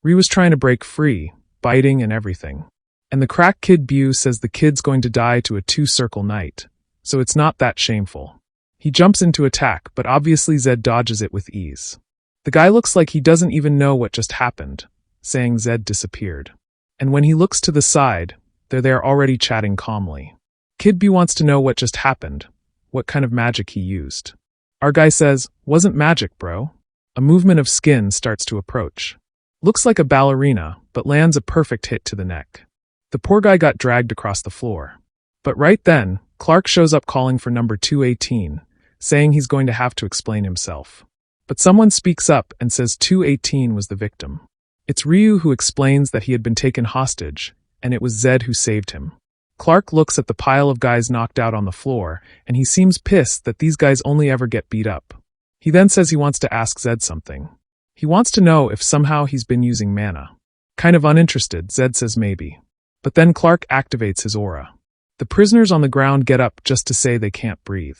Ryu was trying to break free, biting and everything. And the crack kid Bu says the kid's going to die to a two-circle knight, so it's not that shameful. He jumps into attack, but obviously Zed dodges it with ease. The guy looks like he doesn't even know what just happened, saying Zed disappeared. And when he looks to the side, they're there already chatting calmly. Kid Bu wants to know what just happened, what kind of magic he used. Our guy says, "Wasn't magic, bro." A movement of skin starts to approach. Looks like a ballerina, but lands a perfect hit to the neck. The poor guy got dragged across the floor. But right then, Clark shows up calling for number 218, saying he's going to have to explain himself. But someone speaks up and says 218 was the victim. It's Ryu who explains that he had been taken hostage, and it was Zed who saved him. Clark looks at the pile of guys knocked out on the floor, and he seems pissed that these guys only ever get beat up. He then says he wants to ask Zed something. He wants to know if somehow he's been using mana. Kind of uninterested, Zed says maybe. But then Clark activates his aura. The prisoners on the ground get up just to say they can't breathe,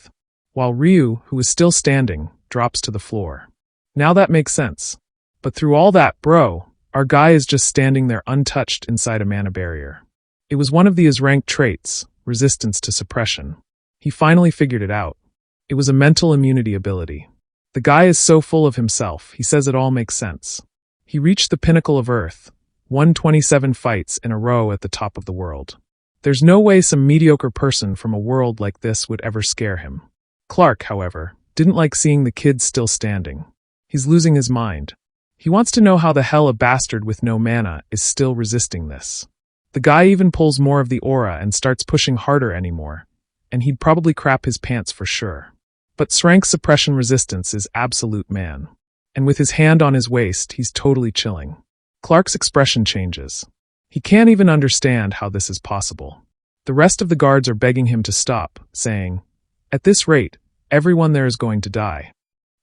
while Ryu, who is still standing, drops to the floor. Now that makes sense. But through all that, bro, our guy is just standing there untouched inside a mana barrier. It was one of his ranked traits, resistance to suppression. He finally figured it out. It was a mental immunity ability. The guy is so full of himself, he says it all makes sense. He reached the pinnacle of Earth, won 27 fights in a row at the top of the world. There's no way some mediocre person from a world like this would ever scare him. Clark, however, didn't like seeing the kid still standing. He's losing his mind. He wants to know how the hell a bastard with no mana is still resisting this. The guy even pulls more of the aura and starts pushing harder anymore, and he'd probably crap his pants for sure. But Srank's suppression resistance is absolute, man. And with his hand on his waist, he's totally chilling. Clark's expression changes. He can't even understand how this is possible. The rest of the guards are begging him to stop, saying, "At this rate, everyone there is going to die."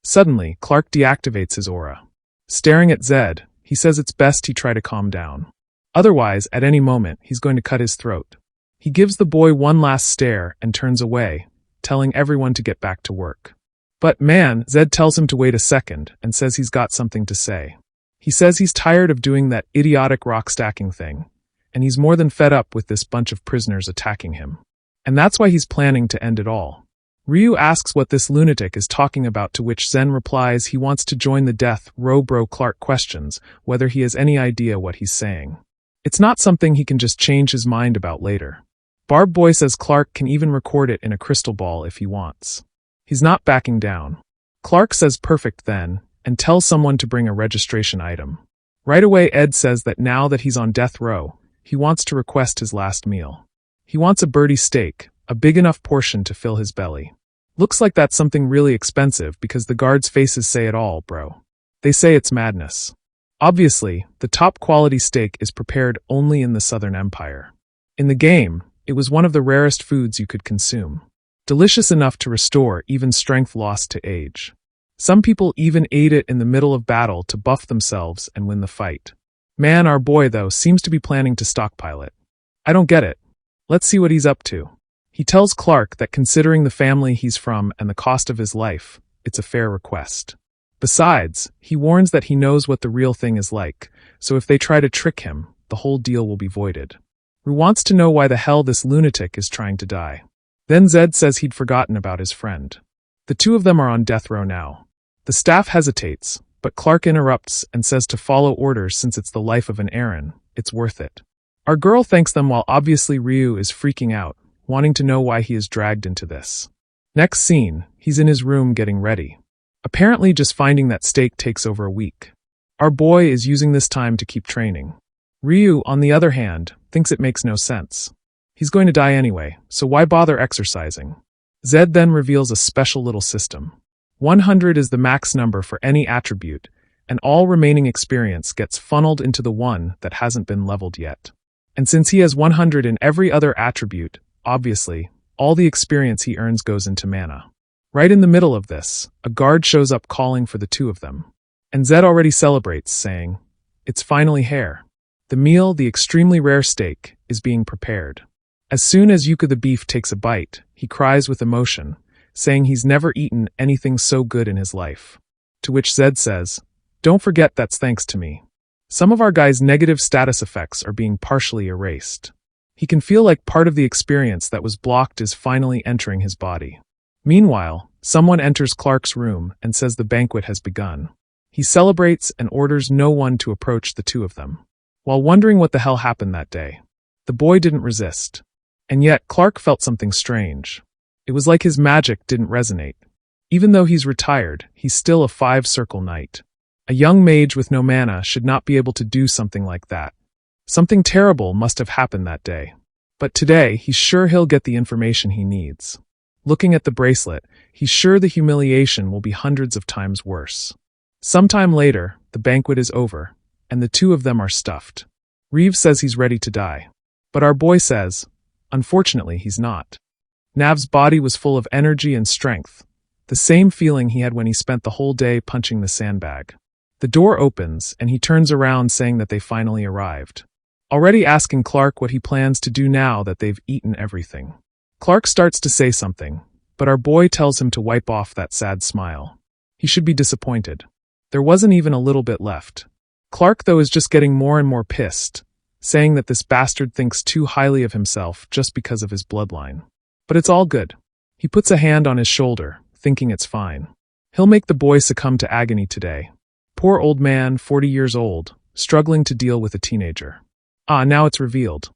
Suddenly, Clark deactivates his aura. Staring at Zed, he says it's best he try to calm down. Otherwise, at any moment, he's going to cut his throat. He gives the boy one last stare and turns away, telling everyone to get back to work. But man, Zed tells him to wait a second and says he's got something to say. He says he's tired of doing that idiotic rock stacking thing, and he's more than fed up with this bunch of prisoners attacking him. And that's why he's planning to end it all. Ryu asks what this lunatic is talking about, to which Zen replies he wants to join the death row. Bro Clark questions whether he has any idea what he's saying. It's not something he can just change his mind about later. Barb Boy says Clark can even record it in a crystal ball if he wants. He's not backing down. Clark says perfect then, and tells someone to bring a registration item. Right away Ed says that now that he's on death row, he wants to request his last meal. He wants a birdie steak, a big enough portion to fill his belly. Looks like that's something really expensive because the guards' faces say it all, bro. They say it's madness. Obviously, the top quality steak is prepared only in the Southern Empire. In the game, it was one of the rarest foods you could consume. Delicious enough to restore even strength lost to age. Some people even ate it in the middle of battle to buff themselves and win the fight. Man, our boy, though, seems to be planning to stockpile it. I don't get it. Let's see what he's up to. He tells Clark that considering the family he's from and the cost of his life, it's a fair request. Besides, he warns that he knows what the real thing is like, so if they try to trick him, the whole deal will be voided. Ryu wants to know why the hell this lunatic is trying to die. Then Zed says he'd forgotten about his friend. The two of them are on death row now. The staff hesitates, but Clark interrupts and says to follow orders since it's the life of an Aaron, it's worth it. Our girl thanks them while obviously Ryu is freaking out, wanting to know why he is dragged into this. Next scene, he's in his room getting ready. Apparently just finding that steak takes over a week. Our boy is using this time to keep training. Ryu, on the other hand, thinks it makes no sense. He's going to die anyway, so why bother exercising? Zed then reveals a special little system. 100 is the max number for any attribute, and all remaining experience gets funneled into the one that hasn't been leveled yet. And since he has 100 in every other attribute, obviously, all the experience he earns goes into mana. Right in the middle of this, a guard shows up calling for the two of them. And Zed already celebrates, saying, "It's finally here." The meal, the extremely rare steak, is being prepared. As soon as Yuka the beef takes a bite, he cries with emotion, saying he's never eaten anything so good in his life. To which Zed says, "Don't forget that's thanks to me." Some of our guy's negative status effects are being partially erased. He can feel like part of the experience that was blocked is finally entering his body. Meanwhile, someone enters Clark's room and says the banquet has begun. He celebrates and orders no one to approach the two of them. While wondering what the hell happened that day, the boy didn't resist. And yet, Clark felt something strange. It was like his magic didn't resonate. Even though he's retired, he's still a 5-circle knight. A young mage with no mana should not be able to do something like that. Something terrible must have happened that day. But today, he's sure he'll get the information he needs. Looking at the bracelet, he's sure the humiliation will be hundreds of times worse. Sometime later, the banquet is over, and the two of them are stuffed. Reeves says he's ready to die. But our boy says, unfortunately, he's not. Nav's body was full of energy and strength, the same feeling he had when he spent the whole day punching the sandbag. The door opens, and he turns around saying that they finally arrived. Already asking Clark what he plans to do now that they've eaten everything. Clark starts to say something, but our boy tells him to wipe off that sad smile. He should be disappointed. There wasn't even a little bit left. Clark, though, is just getting more and more pissed, saying that this bastard thinks too highly of himself just because of his bloodline. But it's all good. He puts a hand on his shoulder, thinking it's fine. He'll make the boy succumb to agony today. Poor old man, 40 years old, struggling to deal with a teenager. Now it's revealed.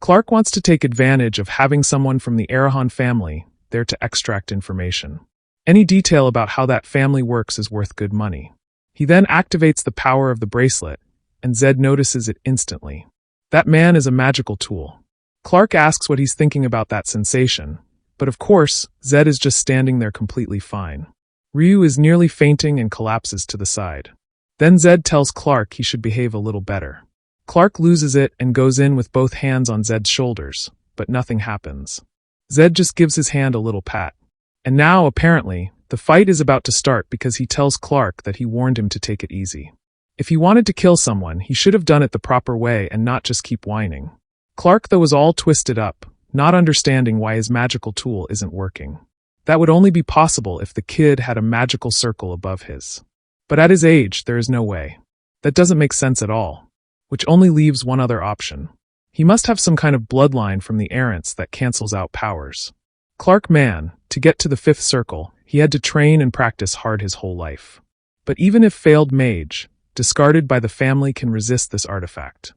Clark wants to take advantage of having someone from the Arahan family there to extract information. Any detail about how that family works is worth good money. He then activates the power of the bracelet, and Zed notices it instantly. That man is a magical tool. Clark asks what he's thinking about that sensation, but of course, Zed is just standing there completely fine. Ryu is nearly fainting and collapses to the side. Then Zed tells Clark he should behave a little better. Clark loses it and goes in with both hands on Zed's shoulders, but nothing happens. Zed just gives his hand a little pat. And now, apparently, the fight is about to start because he tells Clark that he warned him to take it easy. If he wanted to kill someone, he should have done it the proper way and not just keep whining. Clark, though, is all twisted up, not understanding why his magical tool isn't working. That would only be possible if the kid had a magical circle above his. But at his age, there is no way. That doesn't make sense at all. Which only leaves one other option. He must have some kind of bloodline from the Arents that cancels out powers. Clark, man, to get to the 5th circle, he had to train and practice hard his whole life. But even if failed mage, discarded by the family, can resist this artifact.